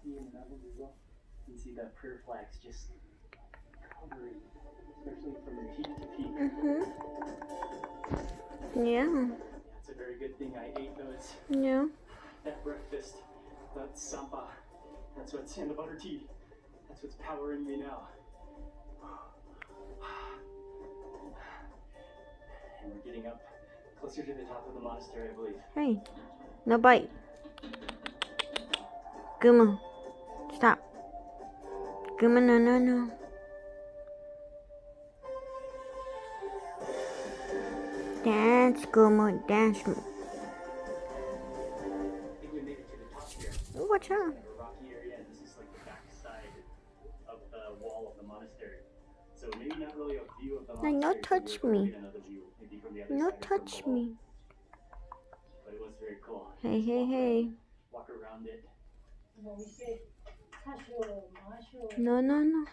You see the prayer flags just covering, especially from the peak to peak. Yeah. It's a very good thing I ate those Yeah. at breakfast. That sampa. That's what's in the butter tea. That's what's powering me now. And we're getting up closer to the top of the monastery, I believe. Hey, no bite. Gummo, stop. Gummo, no. Dance, Gummo, dance. I think we made it to the top here. Oh, watch out. Kind of a rocky area, and this is like the back side of the wall of the monastery. So maybe not really a view of the Like, monastery. no touch me. Another view, maybe from the other No side or touch from below. me. But it was very cool. Hey. Walk around it. No.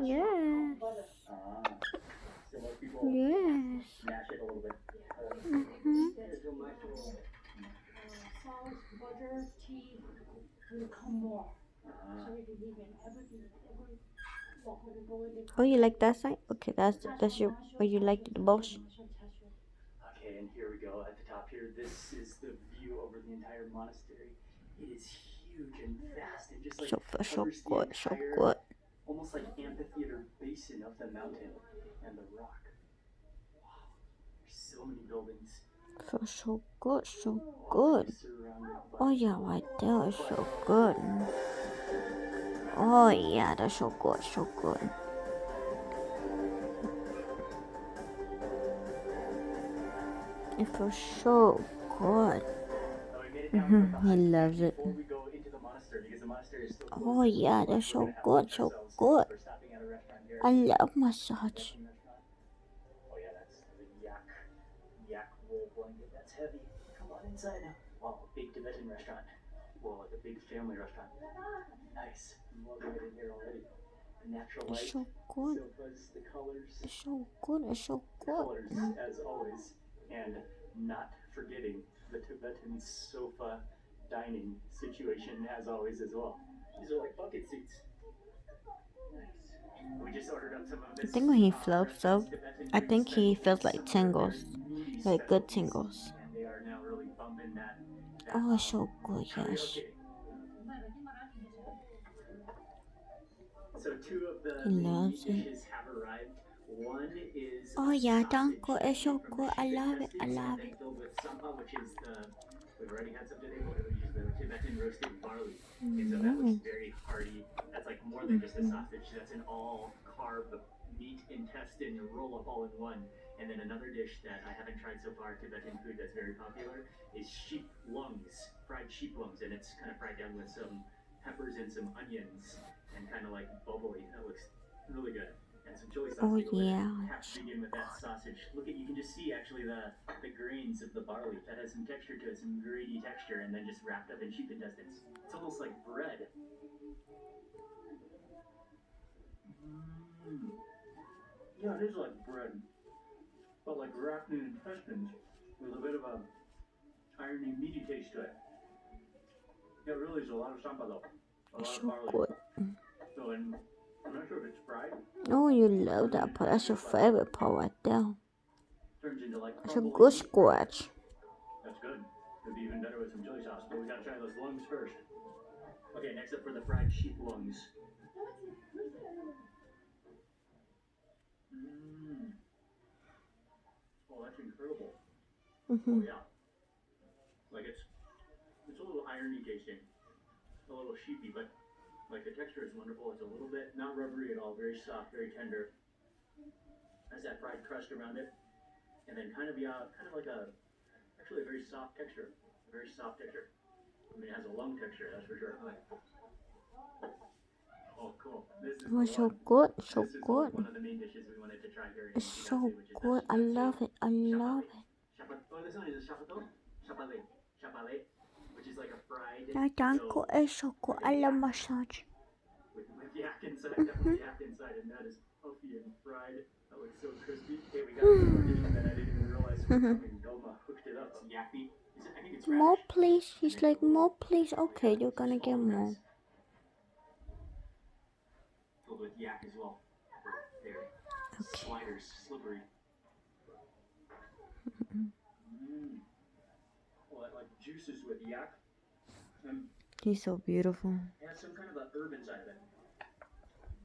Yes. So most people Yes. mash it a little bit. Salt, butter, tea will come more. So you can even everything, Oh, you like that side? Okay, that's your. Oh, you like the bush? Okay, and here we go at the top here. This is the view over the entire monastery. It is huge and vast and just like So covers the good. entire, almost like amphitheater basin of the mountain and the rock. Wow, there's so many buildings. So good. Oh yeah, right there is so good. Oh yeah, that's so good. It feels so good. He loves it. Oh yeah, that's so good. I love massage. Oh yeah, that's the yak wool blanket. That's heavy. Come on inside. Wow, big Tibetan restaurant. Well, like a big family restaurant. Nice. I'm loving it in here already. Natural light. It's so good. Sofas, the colors. It's so good. Colors, as always. And not forgetting the Tibetan sofa dining situation, as always, as well. These are like bucket seats. Nice. We just ordered up some of this. I think when he floats up, I think he feels like tingles. Like good tingles. And they are now really bumping that. Oh, it's so good, yes. So two of the He loves it. dishes have arrived. One is Oh yeah, danko, it's so good. I love it. filled with sampa, which is we've already had some today, but we use the Tibetan roasted barley. And so that was very hearty. That's like more than just a sausage. That's an all carb meat intestine roll up all in one. And then another dish that I haven't tried so far, Tibetan food that's very popular, is sheep lungs, fried sheep lungs, and it's kind of fried down with some peppers and some onions, and kind of like bubbly. That looks really good. And some chili sauce. Oh yeah. Have to begin with that sausage. Look at, you can just see actually the grains of the barley. That has some texture to it, some grainy texture, and then just wrapped up in sheep intestines. It's almost like bread. Yeah, it is like bread, but like wrapped in intestines with a bit of a irony, meaty taste to it. Yeah, really is a lot of sampa though. A lot of barley. Good. So, and I'm not sure if it's fried. Oh, you love that part. That's your favorite part right there. Turns into like It's a good scratch. That's good. It'd be even better with some chili sauce, but we gotta try those lungs first. Okay, next up for the fried sheep lungs. Oh, that's incredible. Oh yeah. Like it's a little irony tasting, a little sheepy, but like the texture is wonderful. It's a little bit not rubbery at all, very soft, very tender. Has that fried crust around it, and then kind of like actually a very soft texture, I mean, it has a lung texture, that's for sure. Oh, cool. This is so good. one of the main dishes we wanted to try here. It's so good. I love it. Oh, this one is a chapale, which is like a fried. Yeah, danko is so good. I love massage. With yak inside, definitely yak inside, and that is puffy and fried. That looks so crispy. Okay, we got more dishes that I And Gummo hooked it up. It's yak meat. I think it's More, radish. please. He's like, more, please. Okay, you're gonna get more. Filled with yak as well. They're Okay. sliders, slippery. Well, that like juices with yak. He's so beautiful. It has some kind of a herb inside of it.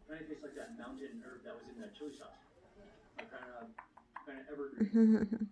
Kind of tastes like that mountain herb that was in the chili sauce. Kind of evergreen.